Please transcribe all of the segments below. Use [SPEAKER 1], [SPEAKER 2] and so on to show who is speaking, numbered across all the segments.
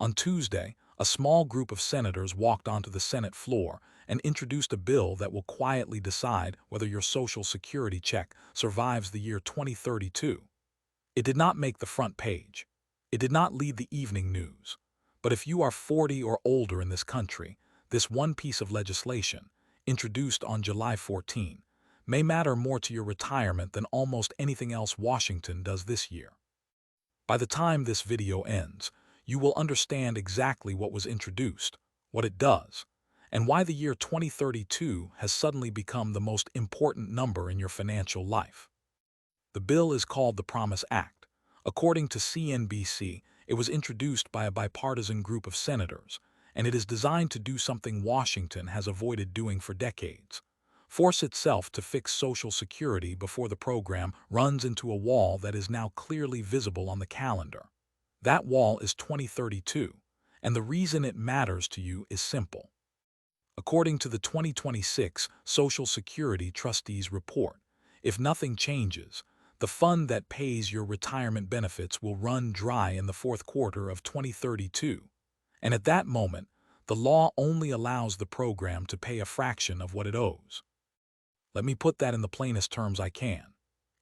[SPEAKER 1] On Tuesday, a small group of senators walked onto the Senate floor and introduced a bill that will quietly decide whether your Social Security check survives the year 2032. It did not make the front page. It did not lead the evening news. But if you are 40 or older in this country, this one piece of legislation, introduced on July 14, may matter more to your retirement than almost anything else Washington does this year. By the time this video ends, you will understand exactly what was introduced, what it does, and why the year 2032 has suddenly become the most important number in your financial life. The bill is called the Promise Act. According to CNBC, it was introduced by a bipartisan group of senators, and it is designed to do something Washington has avoided doing for decades: force itself to fix Social Security before the program runs into a wall that is now clearly visible on the calendar. That wall is 2032, and the reason it matters to you is simple. According to the 2026 Social Security Trustees Report, if nothing changes, the fund that pays your retirement benefits will run dry in the fourth quarter of 2032, and at that moment, the law only allows the program to pay a fraction of what it owes. Let me put that in the plainest terms I can.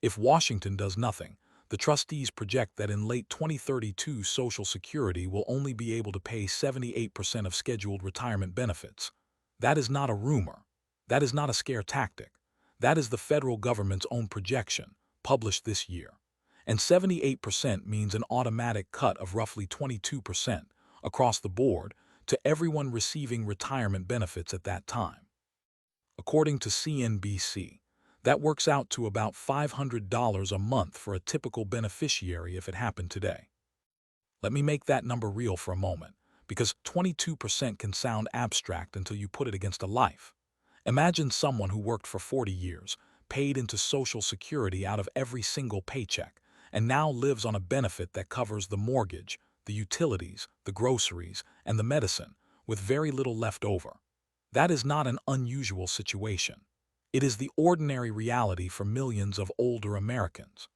[SPEAKER 1] If Washington does nothing, the trustees project that in late 2032 Social Security will only be able to pay 78% of scheduled retirement benefits. That is not a rumor. That is not a scare tactic. That is the federal government's own projection, published this year. And 78% means an automatic cut of roughly 22% across the board to everyone receiving retirement benefits at that time. According to CNBC, that works out to about $500 a month for a typical beneficiary if it happened today. Let me make that number real for a moment, because 22% can sound abstract until you put it against a life. Imagine someone who worked for 40 years, paid into Social Security out of every single paycheck, and now lives on a benefit that covers the mortgage, the utilities, the groceries, and the medicine, with very little left over. That is not an unusual situation. It is the ordinary reality for millions of older Americans.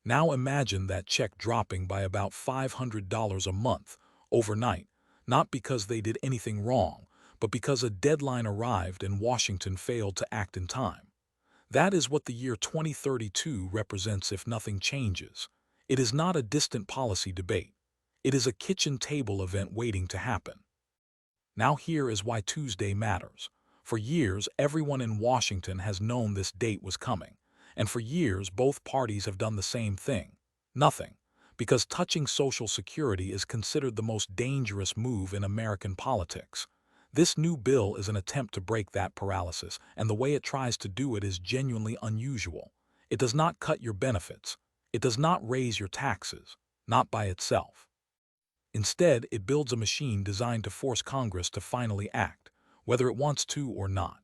[SPEAKER 1] Now imagine that check dropping by about $500 a month, overnight, not because they did anything wrong, but because a deadline arrived and Washington failed to act in time. That is what the year 2032 represents if nothing changes. It is not a distant policy debate. It is a kitchen table event waiting to happen. Now here is why Tuesday matters. For years, everyone in Washington has known this date was coming. And for years, both parties have done the same thing: nothing. Because touching Social Security is considered the most dangerous move in American politics. This new bill is an attempt to break that paralysis, and the way it tries to do it is genuinely unusual. It does not cut your benefits. It does not raise your taxes, not by itself. Instead, it builds a machine designed to force Congress to finally act, whether it wants to or not.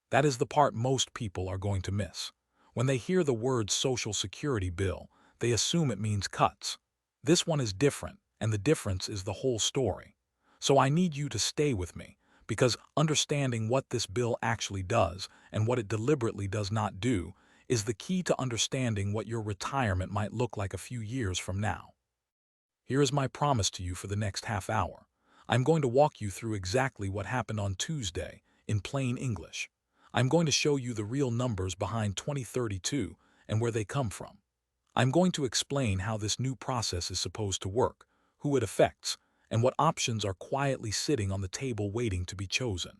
[SPEAKER 1] That is the part most people are going to miss. When they hear the word Social Security bill, they assume it means cuts. This one is different, and the difference is the whole story. So I need you to stay with me, because understanding what this bill actually does and what it deliberately does not do is the key to understanding what your retirement might look like a few years from now. Here is my promise to you for the next half hour. I'm going to walk you through exactly what happened on Tuesday in plain English. I'm going to show you the real numbers behind 2032 and where they come from. I'm going to explain how this new process is supposed to work, who it affects, and what options are quietly sitting on the table waiting to be chosen.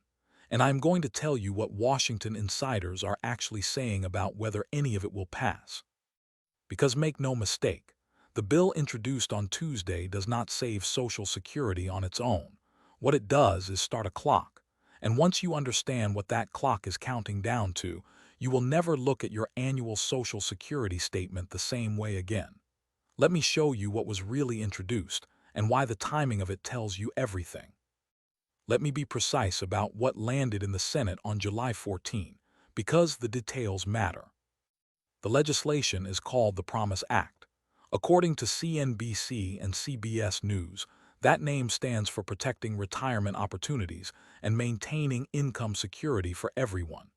[SPEAKER 1] And I'm going to tell you what Washington insiders are actually saying about whether any of it will pass. Because make no mistake, the bill introduced on Tuesday does not save Social Security on its own. What it does is start a clock, and once you understand what that clock is counting down to, you will never look at your annual Social Security statement the same way again. Let me show you what was really introduced and why the timing of it tells you everything. Let me be precise about what landed in the Senate on July 14, because the details matter. The legislation is called the Promise Act. According to CNBC and CBS News, that name stands for protecting retirement opportunities and maintaining income security for everyone.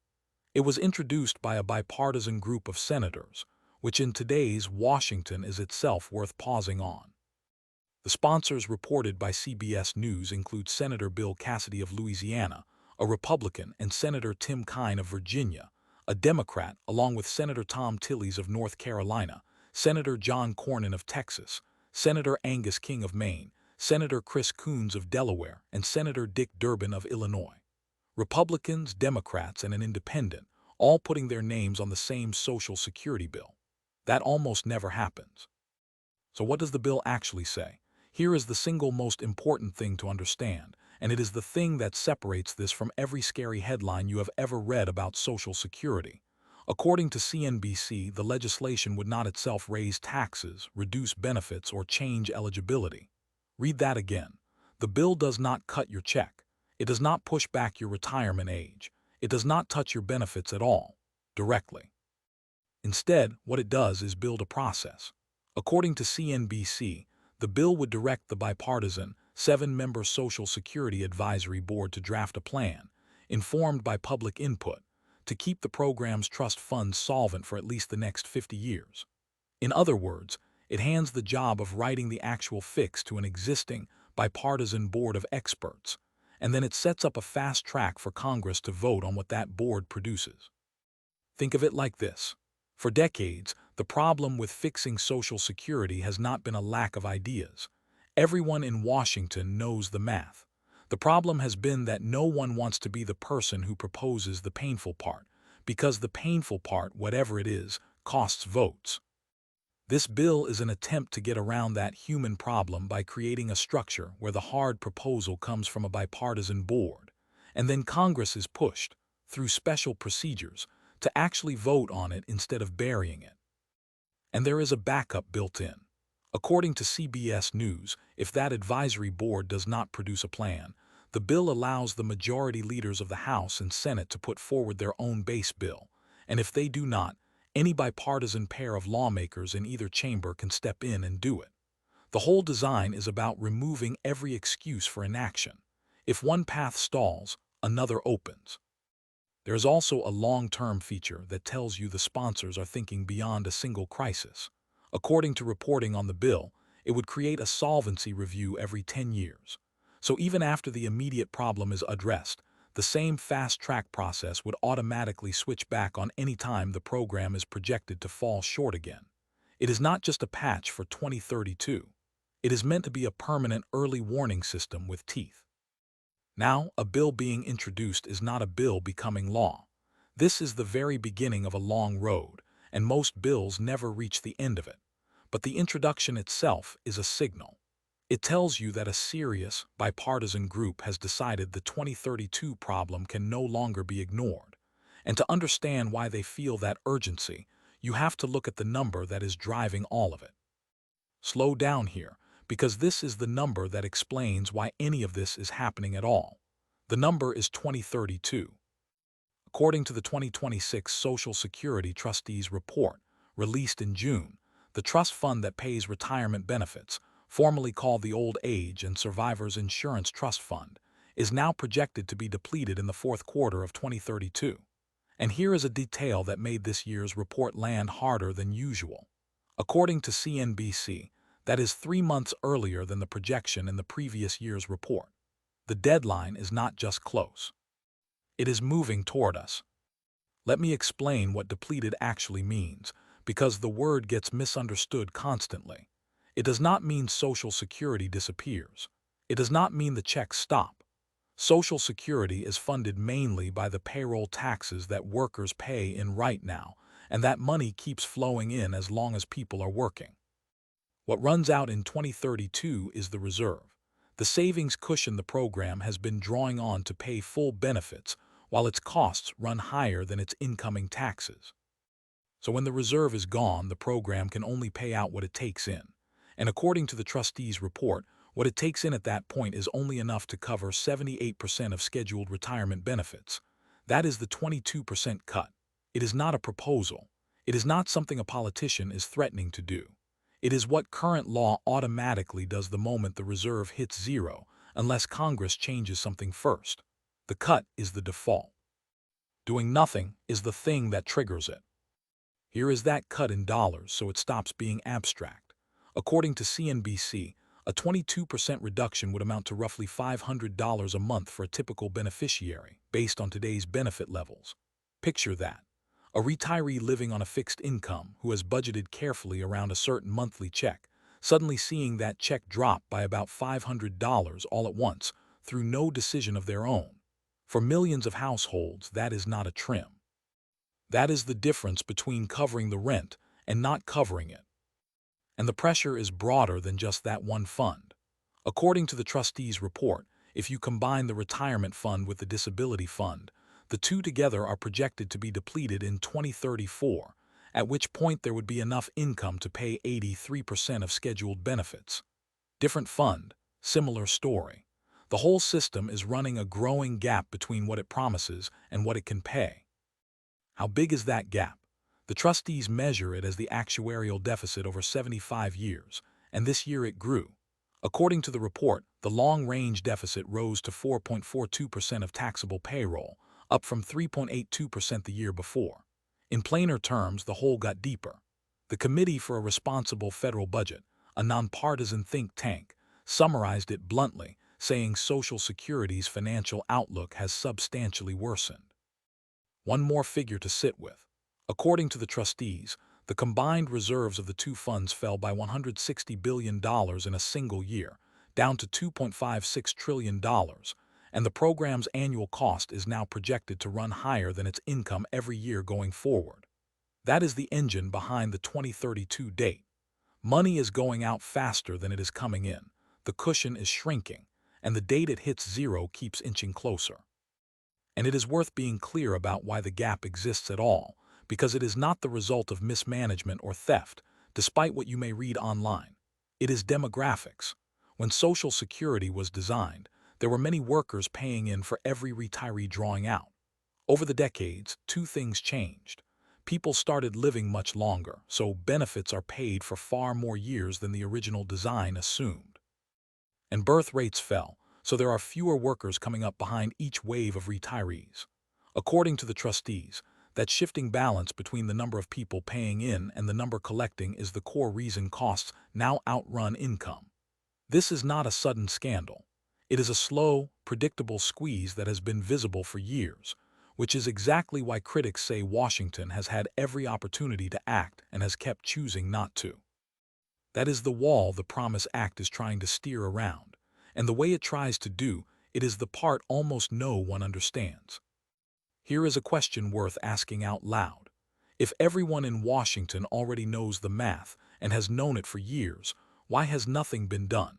[SPEAKER 1] It was introduced by a bipartisan group of senators, which in today's Washington is itself worth pausing on. The sponsors reported by CBS News include Senator Bill Cassidy of Louisiana, a Republican, and Senator Tim Kaine of Virginia, a Democrat, along with Senator Tom Tillis of North Carolina, Senator John Cornyn of Texas, Senator Angus King of Maine, Senator Chris Coons of Delaware, and Senator Dick Durbin of Illinois. Republicans, Democrats, and an independent, all putting their names on the same Social Security bill. That almost never happens. So what does the bill actually say? Here is the single most important thing to understand, and it is the thing that separates this from every scary headline you have ever read about Social Security. According to CNBC, the legislation would not itself raise taxes, reduce benefits, or change eligibility. Read that again. The bill does not cut your check. It does not push back your retirement age. It does not touch your benefits at all, directly. Instead, what it does is build a process. According to CNBC, the bill would direct the bipartisan, 7-member Social Security Advisory Board to draft a plan, informed by public input, to keep the program's trust funds solvent for at least the next 50 years. In other words, it hands the job of writing the actual fix to an existing, bipartisan board of experts, and then it sets up a fast track for Congress to vote on what that board produces. Think of it like this. For decades, the problem with fixing Social Security has not been a lack of ideas. Everyone in Washington knows the math. The problem has been that no one wants to be the person who proposes the painful part, because the painful part, whatever it is, costs votes. This bill is an attempt to get around that human problem by creating a structure where the hard proposal comes from a bipartisan board, and then Congress is pushed, through special procedures, to actually vote on it instead of burying it. And there is a backup built in. According to CBS News, if that advisory board does not produce a plan, the bill allows the majority leaders of the House and Senate to put forward their own base bill, and if they do not, any bipartisan pair of lawmakers in either chamber can step in and do it. The whole design is about removing every excuse for inaction. If one path stalls, another opens. There is also a long-term feature that tells you the sponsors are thinking beyond a single crisis. According to reporting on the bill, it would create a solvency review every 10 years. So even after the immediate problem is addressed, the same fast-track process would automatically switch back on any time the program is projected to fall short again. It is not just a patch for 2032. It is meant to be a permanent early warning system with teeth. Now, a bill being introduced is not a bill becoming law. This is the very beginning of a long road, and most bills never reach the end of it. But the introduction itself is a signal. It tells you that a serious, bipartisan group has decided the 2032 problem can no longer be ignored. And to understand why they feel that urgency, you have to look at the number that is driving all of it. Slow down here, because this is the number that explains why any of this is happening at all. The number is 2032. According to the 2026 Social Security Trustees Report, released in June, the trust fund that pays retirement benefits, formerly called the Old Age and Survivors Insurance Trust Fund, is now projected to be depleted in the fourth quarter of 2032. And here is a detail that made this year's report land harder than usual. According to CNBC, that is 3 months earlier than the projection in the previous year's report. The deadline is not just close. It is moving toward us. Let me explain what depleted actually means, because the word gets misunderstood constantly. It does not mean Social Security disappears. It does not mean the checks stop. Social Security is funded mainly by the payroll taxes that workers pay in right now, and that money keeps flowing in as long as people are working. What runs out in 2032 is the reserve. The savings cushion the program has been drawing on to pay full benefits, while its costs run higher than its incoming taxes. So when the reserve is gone, the program can only pay out what it takes in. And according to the trustees' report, what it takes in at that point is only enough to cover 78% of scheduled retirement benefits. That is the 22% cut. It is not a proposal. It is not something a politician is threatening to do. It is what current law automatically does the moment the reserve hits zero, unless Congress changes something first. The cut is the default. Doing nothing is the thing that triggers it. Here is that cut in dollars so it stops being abstract. According to CNBC, A 22% reduction would amount to roughly $500 a month for a typical beneficiary, based on today's benefit levels. Picture that. A retiree living on a fixed income who has budgeted carefully around a certain monthly check, suddenly seeing that check drop by about $500 all at once through no decision of their own. For millions of households, that is not a trim. That is the difference between covering the rent and not covering it. And the pressure is broader than just that one fund. According to the trustees' report, if you combine the retirement fund with the disability fund, the two together are projected to be depleted in 2034, at which point there would be enough income to pay 83% of scheduled benefits. Different fund, similar story. The whole system is running a growing gap between what it promises and what it can pay. How big is that gap? The trustees measure it as the actuarial deficit over 75 years, and this year it grew. According to the report, the long-range deficit rose to 4.42% of taxable payroll, up from 3.82% the year before. In plainer terms, the hole got deeper. The Committee for a Responsible Federal Budget, a nonpartisan think tank, summarized it bluntly, saying Social Security's financial outlook has substantially worsened. One more figure to sit with. According to the trustees, the combined reserves of the two funds fell by $160 billion in a single year, down to $2.56 trillion, and the program's annual cost is now projected to run higher than its income every year going forward. That is the engine behind the 2032 date. Money is going out faster than it is coming in, the cushion is shrinking, and the date it hits zero keeps inching closer. And it is worth being clear about why the gap exists at all, because it is not the result of mismanagement or theft, despite what you may read online. It is demographics. When Social Security was designed, there were many workers paying in for every retiree drawing out. Over the decades, two things changed. People started living much longer, so benefits are paid for far more years than the original design assumed. And birth rates fell, so there are fewer workers coming up behind each wave of retirees. According to the trustees, that shifting balance between the number of people paying in and the number collecting is the core reason costs now outrun income. This is not a sudden scandal. It is a slow, predictable squeeze that has been visible for years, which is exactly why critics say Washington has had every opportunity to act and has kept choosing not to. That is the wall the Promise Act is trying to steer around, and the way it tries to do it is the part almost no one understands. Here is a question worth asking out loud. If everyone in Washington already knows the math and has known it for years, why has nothing been done?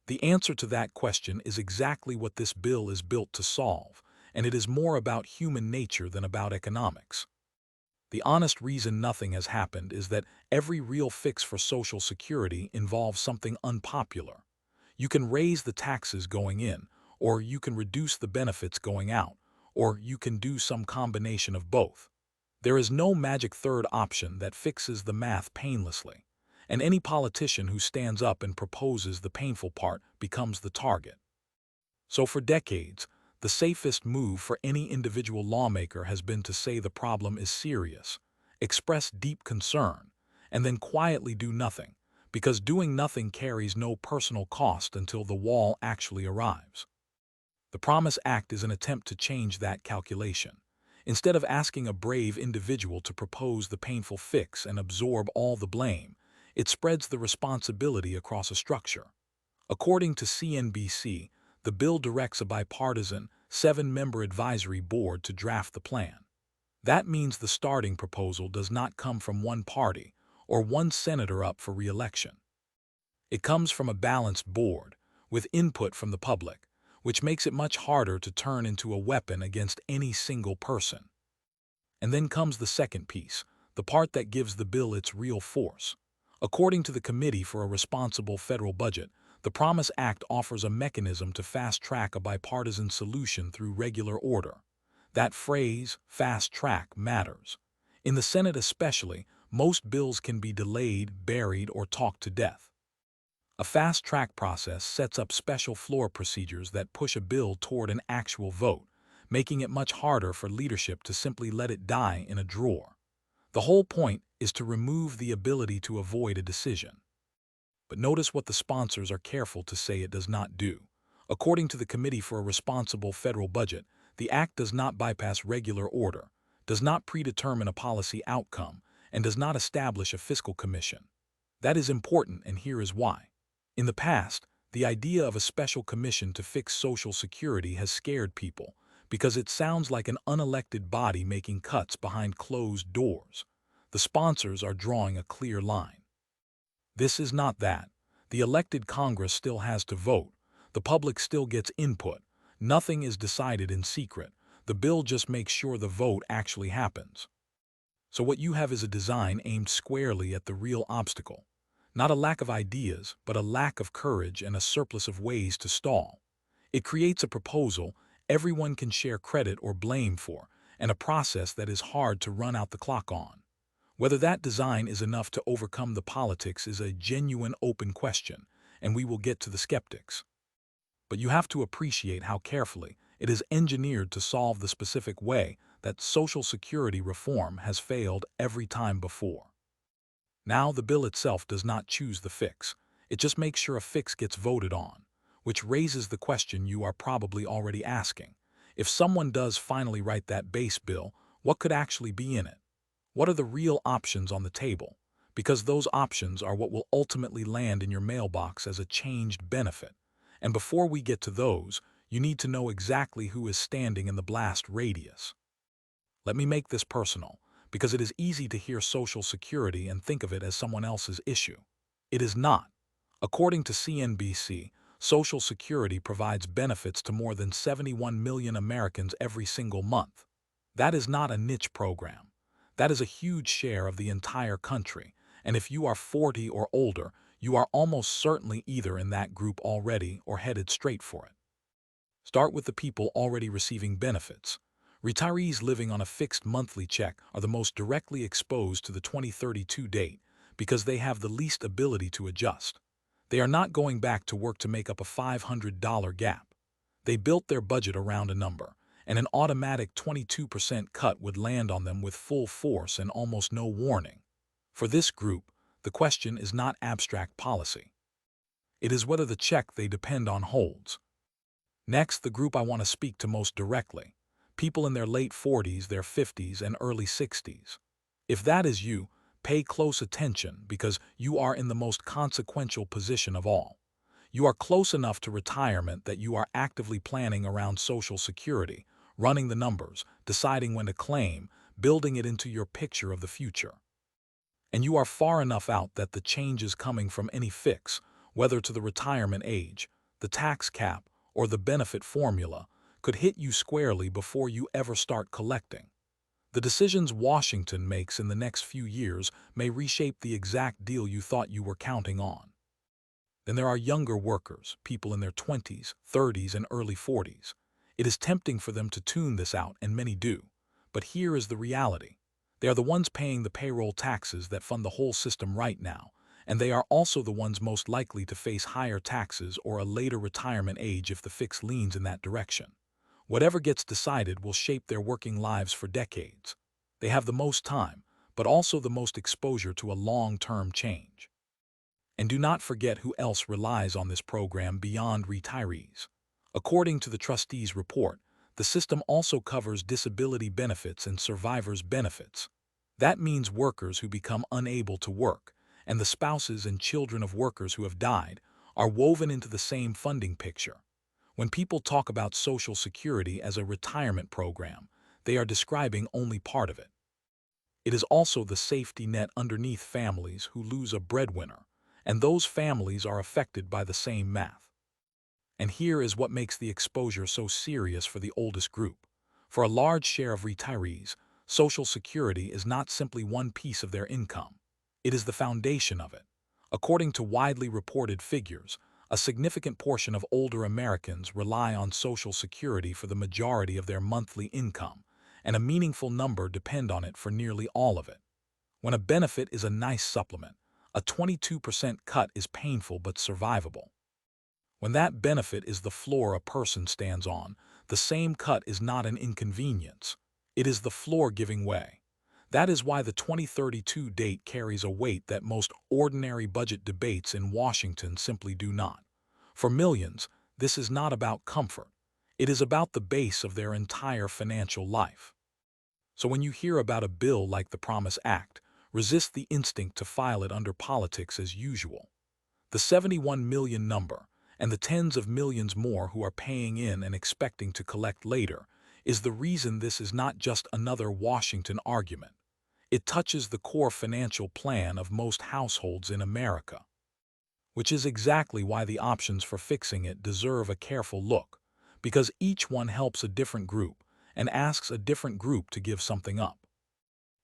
[SPEAKER 1] The answer to that question is exactly what this bill is built to solve, and it is more about human nature than about economics. The honest reason nothing has happened is that every real fix for Social Security involves something unpopular. You can raise the taxes going in, or you can reduce the benefits going out, or you can do some combination of both. There is no magic third option that fixes the math painlessly, and any politician who stands up and proposes the painful part becomes the target. So for decades, the safest move for any individual lawmaker has been to say the problem is serious, express deep concern, and then quietly do nothing, because doing nothing carries no personal cost until the wall actually arrives. The Promise Act is an attempt to change that calculation. Instead of asking a brave individual to propose the painful fix and absorb all the blame, it spreads the responsibility across a structure. According to CNBC, the bill directs a bipartisan, 7-member advisory board to draft the plan. That means the starting proposal does not come from one party or one senator up for re-election. It comes from a balanced board, with input from the public, which makes it much harder to turn into a weapon against any single person. And then comes the second piece, the part that gives the bill its real force. According to the Committee for a Responsible Federal Budget, the Promise Act offers a mechanism to fast-track a bipartisan solution through regular order. That phrase, fast track, matters. In the Senate especially, most bills can be delayed, buried, or talked to death. A fast-track process sets up special floor procedures that push a bill toward an actual vote, making it much harder for leadership to simply let it die in a drawer. The whole point is to remove the ability to avoid a decision. But notice what the sponsors are careful to say it does not do. According to the Committee for a Responsible Federal Budget, the act does not bypass regular order, does not predetermine a policy outcome, and does not establish a fiscal commission. That is important, and here is why. In the past, the idea of a special commission to fix Social Security has scared people because it sounds like an unelected body making cuts behind closed doors. The sponsors are drawing a clear line. This is not that. The elected Congress still has to vote. The public still gets input. Nothing is decided in secret. The bill just makes sure the vote actually happens. So what you have is a design aimed squarely at the real obstacle. Not a lack of ideas, but a lack of courage and a surplus of ways to stall. It creates a proposal everyone can share credit or blame for, and a process that is hard to run out the clock on. Whether that design is enough to overcome the politics is a genuine open question, and we will get to the skeptics. But you have to appreciate how carefully it is engineered to solve the specific way that Social Security reform has failed every time before. Now, the bill itself does not choose the fix. It just makes sure a fix gets voted on, which raises the question you are probably already asking. If someone does finally write that base bill, what could actually be in it? What are the real options on the table? Because those options are what will ultimately land in your mailbox as a changed benefit. And before we get to those, you need to know exactly who is standing in the blast radius. Let me make this personal, because it is easy to hear Social Security and think of it as someone else's issue. It is not. According to CNBC, Social Security provides benefits to more than 71 million Americans every single month. That is not a niche program. That is a huge share of the entire country, and if you are 40 or older, you are almost certainly either in that group already or headed straight for it. Start with the people already receiving benefits. Retirees living on a fixed monthly check are the most directly exposed to the 2032 date because they have the least ability to adjust. They are not going back to work to make up a $500 gap. They built their budget around a number, and an automatic 22% cut would land on them with full force and almost no warning. For this group, the question is not abstract policy. It is whether the check they depend on holds. Next, the group I want to speak to most directly: people in their late 40s, their 50s, and early 60s. If that is you, pay close attention because you are in the most consequential position of all. You are close enough to retirement that you are actively planning around Social Security, running the numbers, deciding when to claim, building it into your picture of the future. And you are far enough out that the changes coming from any fix, whether to the retirement age, the tax cap, or the benefit formula, could hit you squarely before you ever start collecting. The decisions Washington makes in the next few years may reshape the exact deal you thought you were counting on. Then there are younger workers, people in their 20s, 30s, and early 40s. It is tempting for them to tune this out, and many do. But here is the reality. They are the ones paying the payroll taxes that fund the whole system right now, and they are also the ones most likely to face higher taxes or a later retirement age if the fix leans in that direction. Whatever gets decided will shape their working lives for decades. They have the most time, but also the most exposure to a long-term change. And do not forget who else relies on this program beyond retirees. According to the trustees' report, the system also covers disability benefits and survivors' benefits. That means workers who become unable to work, and the spouses and children of workers who have died, are woven into the same funding picture. When people talk about Social Security as a retirement program, they are describing only part of it. It is also the safety net underneath families who lose a breadwinner, and those families are affected by the same math. And here is what makes the exposure so serious for the oldest group. For a large share of retirees, Social Security is not simply one piece of their income. It is the foundation of it. According to widely reported figures, a significant portion of older Americans rely on Social Security for the majority of their monthly income, and a meaningful number depend on it for nearly all of it. When a benefit is a nice supplement, a 22% cut is painful but survivable. When that benefit is the floor a person stands on, the same cut is not an inconvenience. It is the floor giving way. That is why the 2032 date carries a weight that most ordinary budget debates in Washington simply do not. For millions, this is not about comfort. It is about the base of their entire financial life. So when you hear about a bill like the Promise Act, resist the instinct to file it under politics as usual. The 71 million number, and the tens of millions more who are paying in and expecting to collect later, is the reason this is not just another Washington argument. It touches the core financial plan of most households in America, which is exactly why the options for fixing it deserve a careful look, because each one helps a different group and asks a different group to give something up.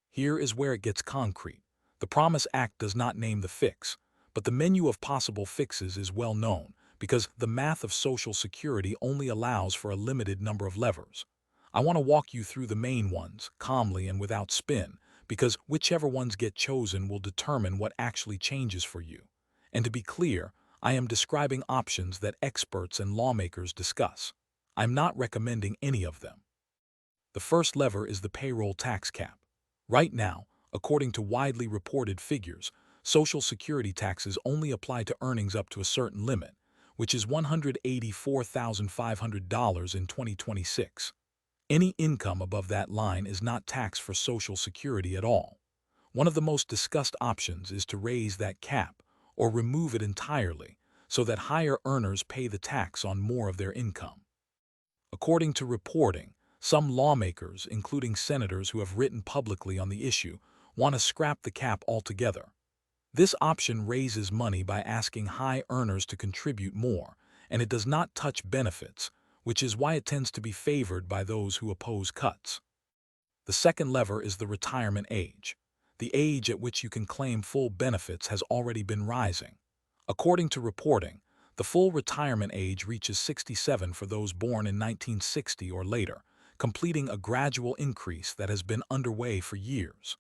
[SPEAKER 1] Here is where it gets concrete. The Promise Act does not name the fix, but the menu of possible fixes is well known because the math of Social Security only allows for a limited number of levers. I want to walk you through the main ones, calmly and without spin, because whichever ones get chosen will determine what actually changes for you. And to be clear, I am describing options that experts and lawmakers discuss. I'm not recommending any of them. The first lever is the payroll tax cap. Right now, according to widely reported figures, Social Security taxes only apply to earnings up to a certain limit, which is $184,500 in 2026. Any income above that line is not taxed for Social Security at all. One of the most discussed options is to raise that cap or remove it entirely so that higher earners pay the tax on more of their income. According to reporting, some lawmakers, including senators who have written publicly on the issue, want to scrap the cap altogether. This option raises money by asking high earners to contribute more, and it does not touch benefits, which is why it tends to be favored by those who oppose cuts. The second lever is the retirement age. The age at which you can claim full benefits has already been rising. According to reporting, the full retirement age reaches 67 for those born in 1960 or later, completing a gradual increase that has been underway for years.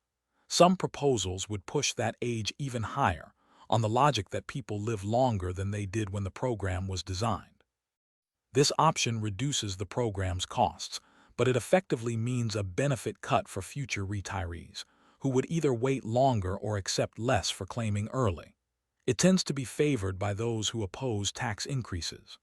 [SPEAKER 1] Some proposals would push that age even higher, on the logic that people live longer than they did when the program was designed. This option reduces the program's costs, but it effectively means a benefit cut for future retirees, who would either wait longer or accept less for claiming early. It tends to be favored by those who oppose tax increases.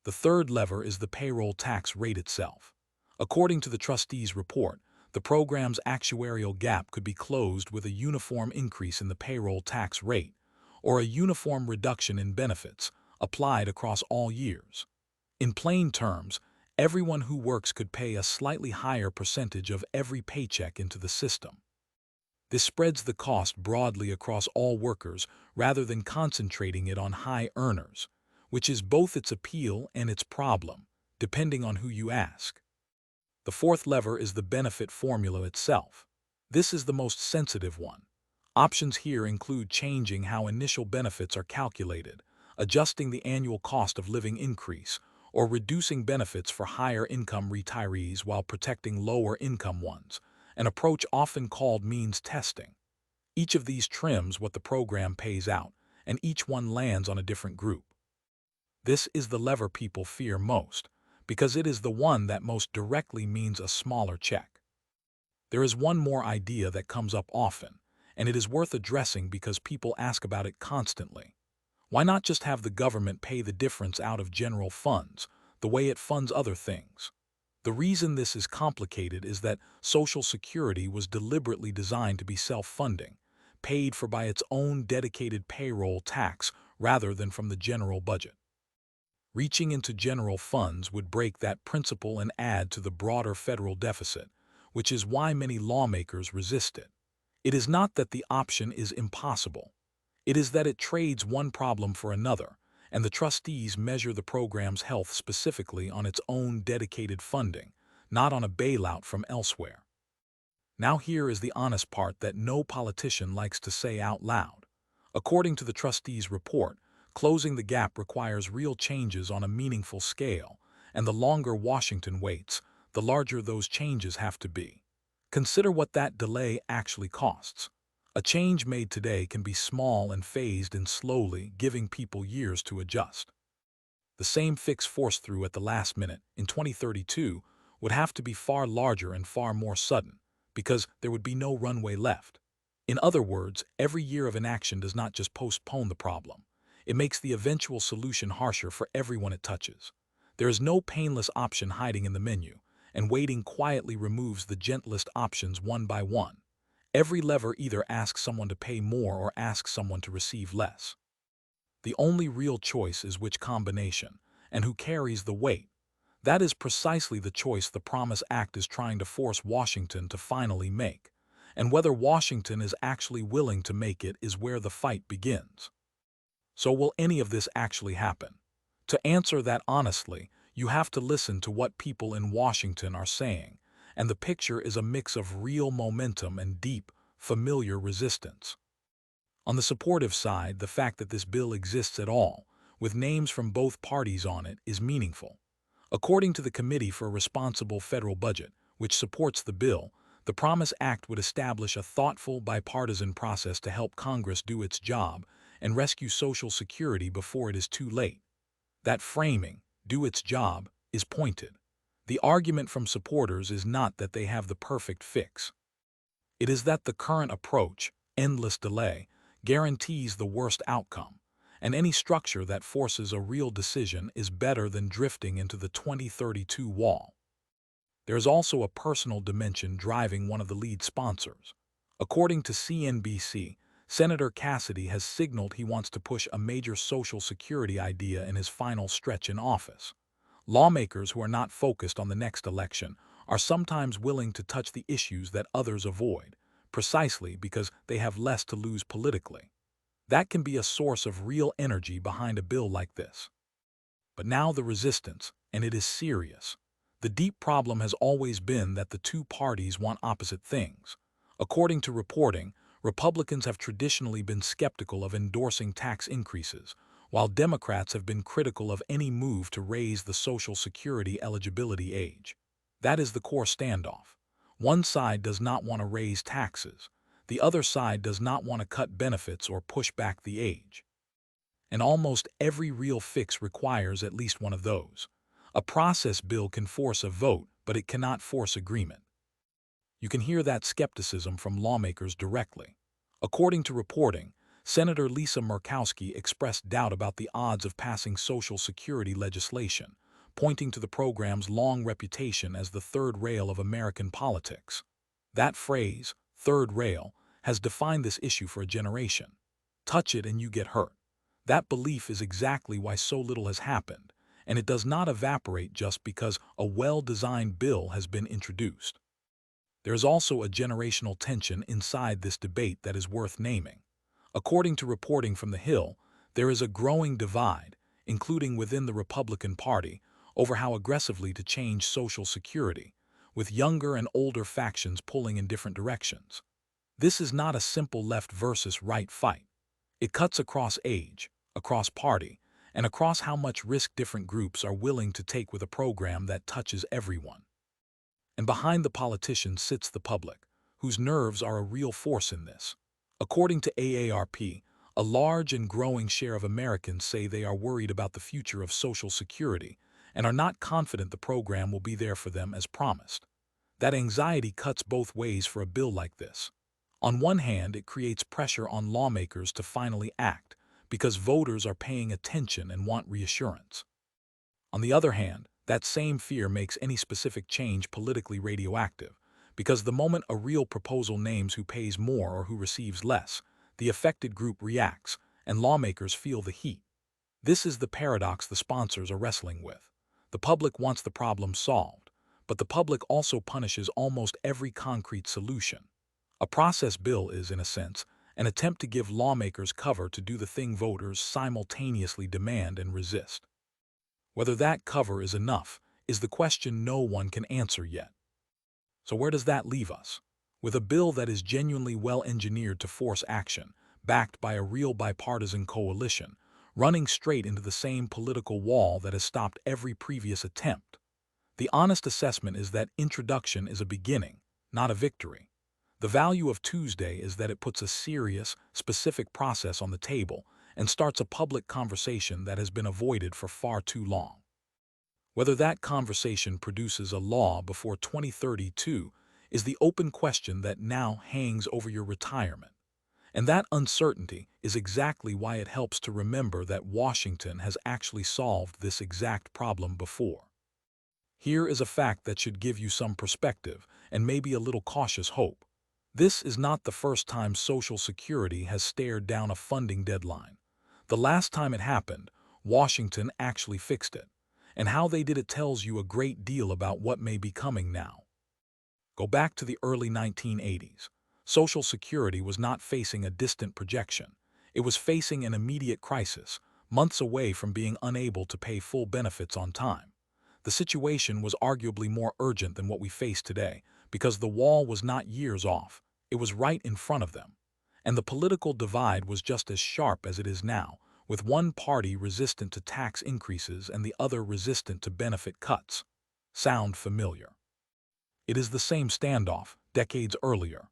[SPEAKER 1] The third lever is the payroll tax rate itself. According to the trustees' report, the program's actuarial gap could be closed with a uniform increase in the payroll tax rate, or a uniform reduction in benefits, applied across all years. In plain terms, everyone who works could pay a slightly higher percentage of every paycheck into the system. This spreads the cost broadly across all workers rather than concentrating it on high earners, which is both its appeal and its problem, depending on who you ask. The fourth lever is the benefit formula itself. This is the most sensitive one. Options here include changing how initial benefits are calculated, adjusting the annual cost of living increase, or reducing benefits for higher income retirees while protecting lower income ones, an approach often called means testing. Each of these trims what the program pays out, and each one lands on a different group. This is the lever people fear most, because it is the one that most directly means a smaller check. There is one more idea that comes up often, and it is worth addressing because people ask about it constantly. Why not just have the government pay the difference out of general funds, the way it funds other things? The reason this is complicated is that Social Security was deliberately designed to be self-funding, paid for by its own dedicated payroll tax rather than from the general budget. Reaching into general funds would break that principle and add to the broader federal deficit, which is why many lawmakers resist it. It is not that the option is impossible. It is that it trades one problem for another, and the trustees measure the program's health specifically on its own dedicated funding, not on a bailout from elsewhere. Now here is the honest part that no politician likes to say out loud. According to the trustees' report, closing the gap requires real changes on a meaningful scale, and the longer Washington waits, the larger those changes have to be. Consider what that delay actually costs. A change made today can be small and phased in slowly, giving people years to adjust. The same fix forced through at the last minute, in 2032, would have to be far larger and far more sudden, because there would be no runway left. In other words, every year of inaction does not just postpone the problem. It makes the eventual solution harsher for everyone it touches. There is no painless option hiding in the menu, and waiting quietly removes the gentlest options one by one. Every lever either asks someone to pay more or asks someone to receive less. The only real choice is which combination, and who carries the weight. That is precisely the choice the Promise Act is trying to force Washington to finally make. And whether Washington is actually willing to make it is where the fight begins. So will any of this actually happen? To answer that honestly, you have to listen to what people in Washington are saying, and the picture is a mix of real momentum and deep, familiar resistance. On the supportive side, the fact that this bill exists at all, with names from both parties on it, is meaningful. According to the Committee for a Responsible Federal Budget, which supports the bill, the Promise Act would establish a thoughtful, bipartisan process to help Congress do its job and rescue Social Security before it is too late. That framing, do its job, is pointed. The argument from supporters is not that they have the perfect fix. It is that the current approach, endless delay, guarantees the worst outcome, and any structure that forces a real decision is better than drifting into the 2032 wall. There is also a personal dimension driving one of the lead sponsors. According to CNBC, Senator Cassidy has signaled he wants to push a major Social Security idea in his final stretch in office. Lawmakers who are not focused on the next election are sometimes willing to touch the issues that others avoid, precisely because they have less to lose politically. That can be a source of real energy behind a bill like this. But now the resistance, and it is serious. The deep problem has always been that the two parties want opposite things. According to reporting, Republicans have traditionally been skeptical of endorsing tax increases, while Democrats have been critical of any move to raise the Social Security eligibility age. That is the core standoff. One side does not want to raise taxes. The other side does not want to cut benefits or push back the age. And almost every real fix requires at least one of those. A process bill can force a vote, but it cannot force agreement. You can hear that skepticism from lawmakers directly. According to reporting, Senator Lisa Murkowski expressed doubt about the odds of passing Social Security legislation, pointing to the program's long reputation as the third rail of American politics. That phrase, third rail, has defined this issue for a generation. Touch it and you get hurt. That belief is exactly why so little has happened, and it does not evaporate just because a well-designed bill has been introduced. There is also a generational tension inside this debate that is worth naming. According to reporting from The Hill, there is a growing divide, including within the Republican Party, over how aggressively to change Social Security, with younger and older factions pulling in different directions. This is not a simple left versus right fight. It cuts across age, across party, and across how much risk different groups are willing to take with a program that touches everyone. And behind the politicians sits the public, whose nerves are a real force in this. According to AARP, a large and growing share of Americans say they are worried about the future of Social Security and are not confident the program will be there for them as promised. That anxiety cuts both ways for a bill like this. On one hand, it creates pressure on lawmakers to finally act, because voters are paying attention and want reassurance. On the other hand, that same fear makes any specific change politically radioactive, because the moment a real proposal names who pays more or who receives less, the affected group reacts, and lawmakers feel the heat. This is the paradox the sponsors are wrestling with. The public wants the problem solved, but the public also punishes almost every concrete solution. A process bill is, in a sense, an attempt to give lawmakers cover to do the thing voters simultaneously demand and resist. Whether that cover is enough is the question no one can answer yet. So where does that leave us? With a bill that is genuinely well-engineered to force action, backed by a real bipartisan coalition, running straight into the same political wall that has stopped every previous attempt. The honest assessment is that introduction is a beginning, not a victory. The value of Tuesday is that it puts a serious, specific process on the table and starts a public conversation that has been avoided for far too long. Whether that conversation produces a law before 2032 is the open question that now hangs over your retirement. And that uncertainty is exactly why it helps to remember that Washington has actually solved this exact problem before. Here is a fact that should give you some perspective and maybe a little cautious hope. This is not the first time Social Security has stared down a funding deadline. The last time it happened, Washington actually fixed it. And how they did it tells you a great deal about what may be coming now. Go back to the early 1980s. Social Security was not facing a distant projection. It was facing an immediate crisis, months away from being unable to pay full benefits on time. The situation was arguably more urgent than what we face today, because the wall was not years off. It was right in front of them. And the political divide was just as sharp as it is now, with one party resistant to tax increases and the other resistant to benefit cuts. Sound familiar? It is the same standoff, decades earlier.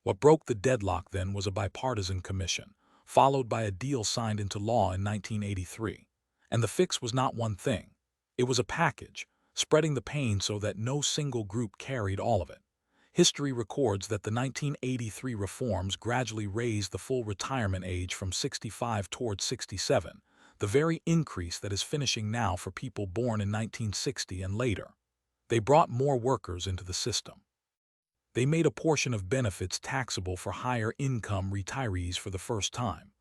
[SPEAKER 1] What broke the deadlock then was a bipartisan commission, followed by a deal signed into law in 1983. And the fix was not one thing. It was a package, spreading the pain so that no single group carried all of it. History records that the 1983 reforms gradually raised the full retirement age from 65 towards 67, the very increase that is finishing now for people born in 1960 and later. They brought more workers into the system. They made a portion of benefits taxable for higher-income retirees for the first time,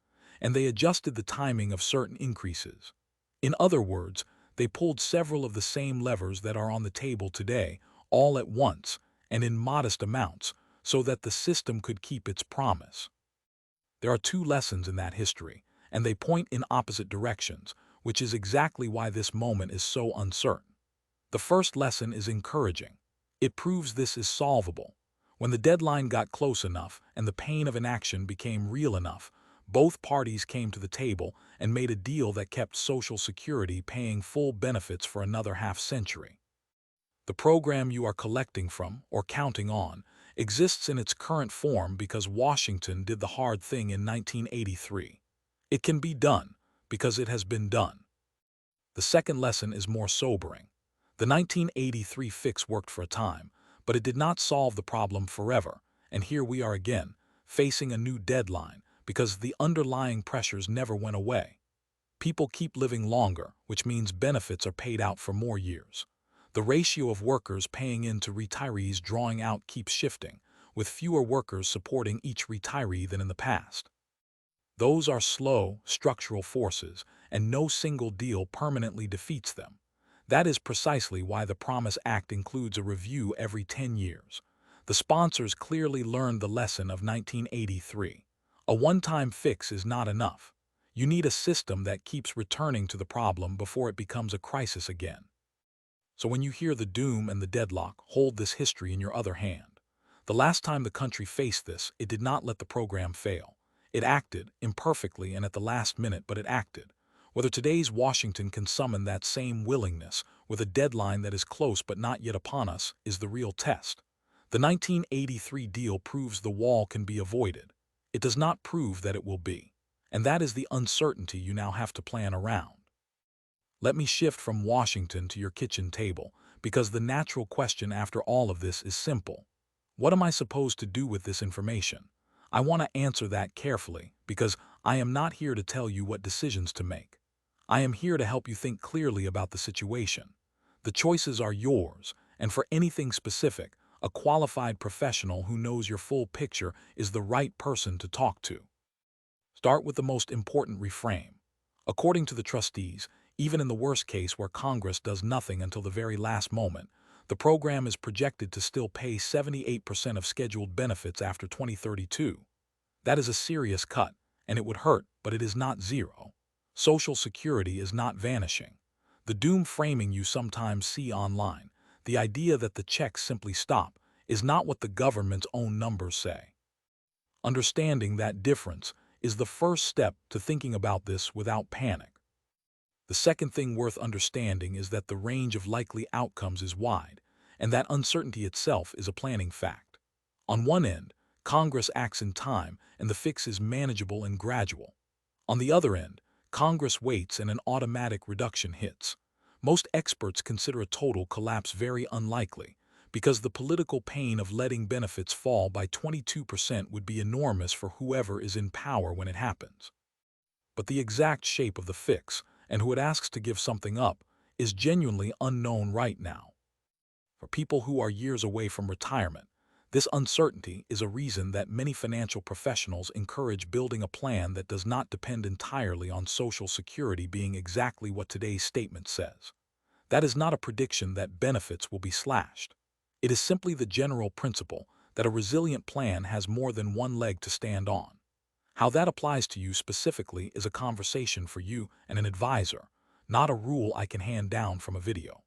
[SPEAKER 1] and they adjusted the timing of certain increases. In other words, they pulled several of the same levers that are on the table today, all at once and in modest amounts, so that the system could keep its promise. There are two lessons in that history, and they point in opposite directions, which is exactly why this moment is so uncertain. The first lesson is encouraging. It proves this is solvable. When the deadline got close enough and the pain of inaction became real enough, both parties came to the table and made a deal that kept Social Security paying full benefits for another half-century. The program you are collecting from, or counting on, exists in its current form because Washington did the hard thing in 1983. It can be done because it has been done. The second lesson is more sobering. The 1983 fix worked for a time, but it did not solve the problem forever, and here we are again, facing a new deadline because the underlying pressures never went away. People keep living longer, which means benefits are paid out for more years. The ratio of workers paying in to retirees drawing out keeps shifting, with fewer workers supporting each retiree than in the past. Those are slow, structural forces, and no single deal permanently defeats them. That is precisely why the Promise Act includes a review every 10 years. The sponsors clearly learned the lesson of 1983. A one-time fix is not enough. You need a system that keeps returning to the problem before it becomes a crisis again. So when you hear the doom and the deadlock, hold this history in your other hand. The last time the country faced this, it did not let the program fail. It acted, imperfectly and at the last minute, but it acted. Whether today's Washington can summon that same willingness with a deadline that is close but not yet upon us is the real test. The 1983 deal proves the wall can be avoided. It does not prove that it will be. And that is the uncertainty you now have to plan around. Let me shift from Washington to your kitchen table, because the natural question after all of this is simple. What am I supposed to do with this information? I want to answer that carefully, because I am not here to tell you what decisions to make. I am here to help you think clearly about the situation. The choices are yours, and for anything specific, a qualified professional who knows your full picture is the right person to talk to. Start with the most important reframe. According to the trustees, even in the worst case where Congress does nothing until the very last moment, the program is projected to still pay 78% of scheduled benefits after 2032. That is a serious cut, and it would hurt, but it is not zero. Social Security is not vanishing. The doom framing you sometimes see online, the idea that the checks simply stop, is not what the government's own numbers say. Understanding that difference is the first step to thinking about this without panic. The second thing worth understanding is that the range of likely outcomes is wide, and that uncertainty itself is a planning fact. On one end, Congress acts in time and the fix is manageable and gradual. On the other end, Congress waits and an automatic reduction hits. Most experts consider a total collapse very unlikely, because the political pain of letting benefits fall by 22% would be enormous for whoever is in power when it happens. But the exact shape of the fix, and who it asks to give something up, is genuinely unknown right now. For people who are years away from retirement, this uncertainty is a reason that many financial professionals encourage building a plan that does not depend entirely on Social Security being exactly what today's statement says. That is not a prediction that benefits will be slashed. It is simply the general principle that a resilient plan has more than one leg to stand on. How that applies to you specifically is a conversation for you and an advisor, not a rule I can hand down from a video.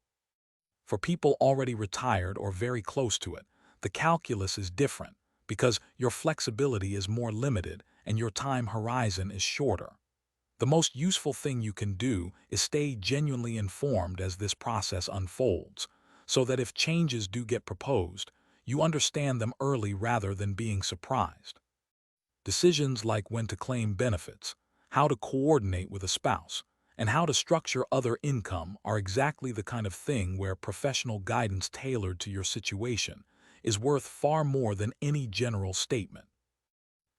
[SPEAKER 1] For people already retired or very close to it, the calculus is different because your flexibility is more limited and your time horizon is shorter. The most useful thing you can do is stay genuinely informed as this process unfolds, so that if changes do get proposed, you understand them early rather than being surprised. Decisions like when to claim benefits, how to coordinate with a spouse, and how to structure other income are exactly the kind of thing where professional guidance tailored to your situation is worth far more than any general statement.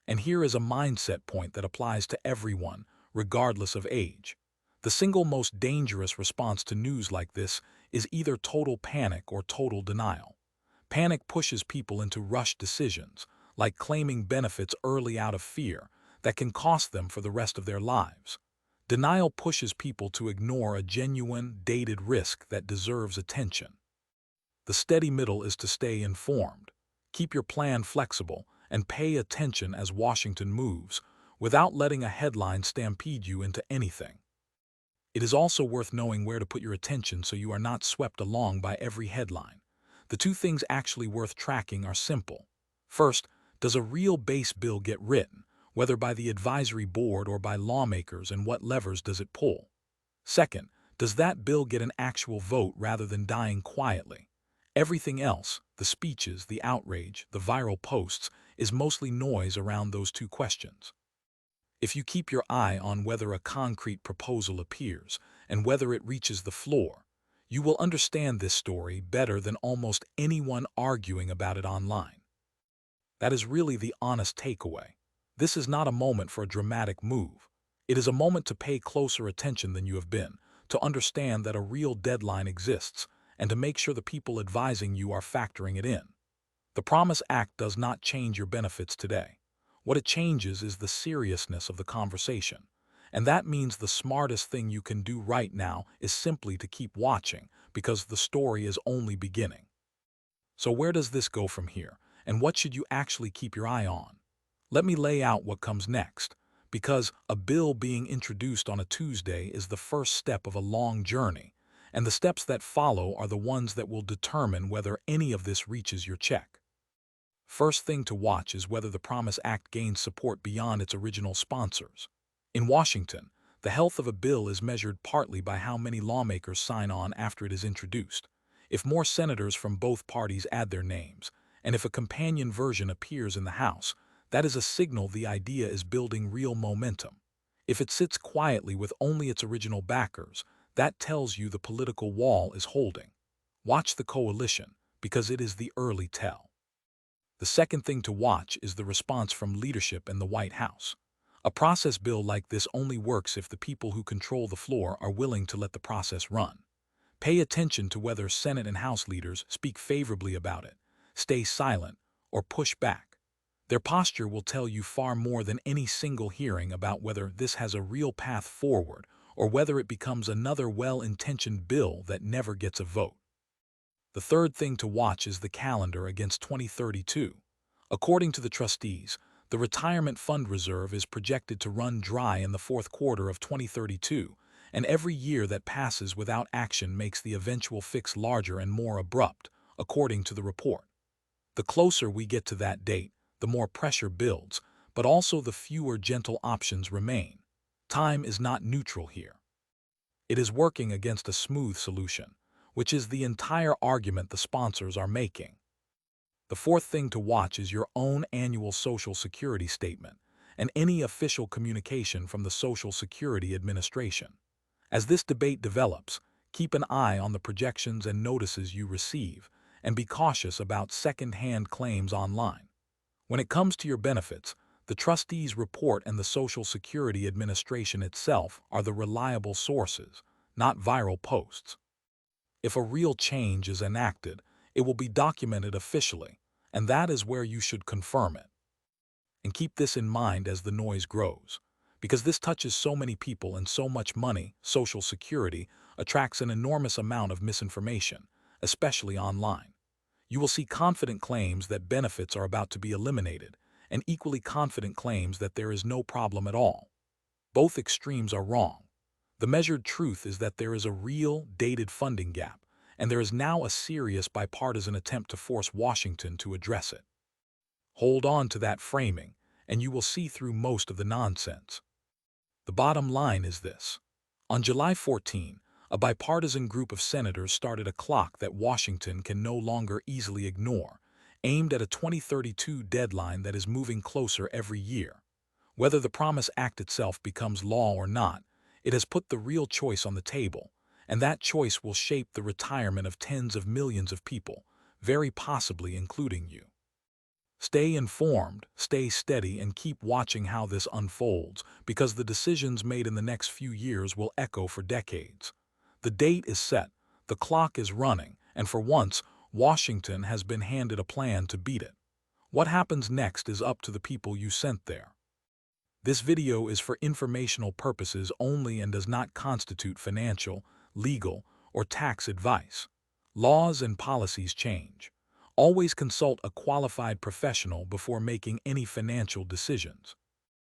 [SPEAKER 1] And here is a mindset point that applies to everyone, regardless of age. The single most dangerous response to news like this is either total panic or total denial. Panic pushes people into rushed decisions, like claiming benefits early out of fear, that can cost them for the rest of their lives. Denial pushes people to ignore a genuine, dated risk that deserves attention. The steady middle is to stay informed, keep your plan flexible, and pay attention as Washington moves, without letting a headline stampede you into anything. It is also worth knowing where to put your attention so you are not swept along by every headline. The two things actually worth tracking are simple. First, does a real base bill get written, whether by the advisory board or by lawmakers, and what levers does it pull? Second, does that bill get an actual vote rather than dying quietly? Everything else, the speeches, the outrage, the viral posts, is mostly noise around those two questions. If you keep your eye on whether a concrete proposal appears and whether it reaches the floor, you will understand this story better than almost anyone arguing about it online. That is really the honest takeaway. This is not a moment for a dramatic move. It is a moment to pay closer attention than you have been, to understand that a real deadline exists, and to make sure the people advising you are factoring it in. The Promise Act does not change your benefits today. What it changes is the seriousness of the conversation. And that means the smartest thing you can do right now is simply to keep watching, because the story is only beginning. So where does this go from here, and what should you actually keep your eye on? Let me lay out what comes next, because a bill being introduced on a Tuesday is the first step of a long journey, and the steps that follow are the ones that will determine whether any of this reaches your check. First thing to watch is whether the Promise Act gains support beyond its original sponsors. In Washington, the health of a bill is measured partly by how many lawmakers sign on after it is introduced. If more senators from both parties add their names, and if a companion version appears in the House, that is a signal the idea is building real momentum. If it sits quietly with only its original backers, that tells you the political wall is holding. Watch the coalition, because it is the early tell. The second thing to watch is the response from leadership in the White House. A process bill like this only works if the people who control the floor are willing to let the process run. Pay attention to whether Senate and House leaders speak favorably about it, stay silent, or push back. Their posture will tell you far more than any single hearing about whether this has a real path forward or whether it becomes another well-intentioned bill that never gets a vote. The third thing to watch is the calendar against 2032. According to the trustees, the retirement fund reserve is projected to run dry in the fourth quarter of 2032, and every year that passes without action makes the eventual fix larger and more abrupt, according to the report. The closer we get to that date, the more pressure builds, but also the fewer gentle options remain. Time is not neutral here. It is working against a smooth solution, which is the entire argument the sponsors are making. The fourth thing to watch is your own annual Social Security statement and any official communication from the Social Security Administration. As this debate develops, keep an eye on the projections and notices you receive, and be cautious about second-hand claims online. When it comes to your benefits, the trustees' report and the Social Security Administration itself are the reliable sources, not viral posts. If a real change is enacted, it will be documented officially, and that is where you should confirm it. And keep this in mind as the noise grows. Because this touches so many people and so much money, Social Security attracts an enormous amount of misinformation, especially online. You will see confident claims that benefits are about to be eliminated, and equally confident claims that there is no problem at all. Both extremes are wrong. The measured truth is that there is a real, dated funding gap, and there is now a serious bipartisan attempt to force Washington to address it. Hold on to that framing, and you will see through most of the nonsense. The bottom line is this. On July 14, a bipartisan group of senators started a clock that Washington can no longer easily ignore, aimed at a 2032 deadline that is moving closer every year. Whether the Promise Act itself becomes law or not, it has put the real choice on the table, and that choice will shape the retirement of tens of millions of people, very possibly including you. Stay informed, stay steady, and keep watching how this unfolds, because the decisions made in the next few years will echo for decades. The date is set, the clock is running, and for once, Washington has been handed a plan to beat it. What happens next is up to the people you sent there. This video is for informational purposes only and does not constitute financial, legal, or tax advice. Laws and policies change. Always consult a qualified professional before making any financial decisions.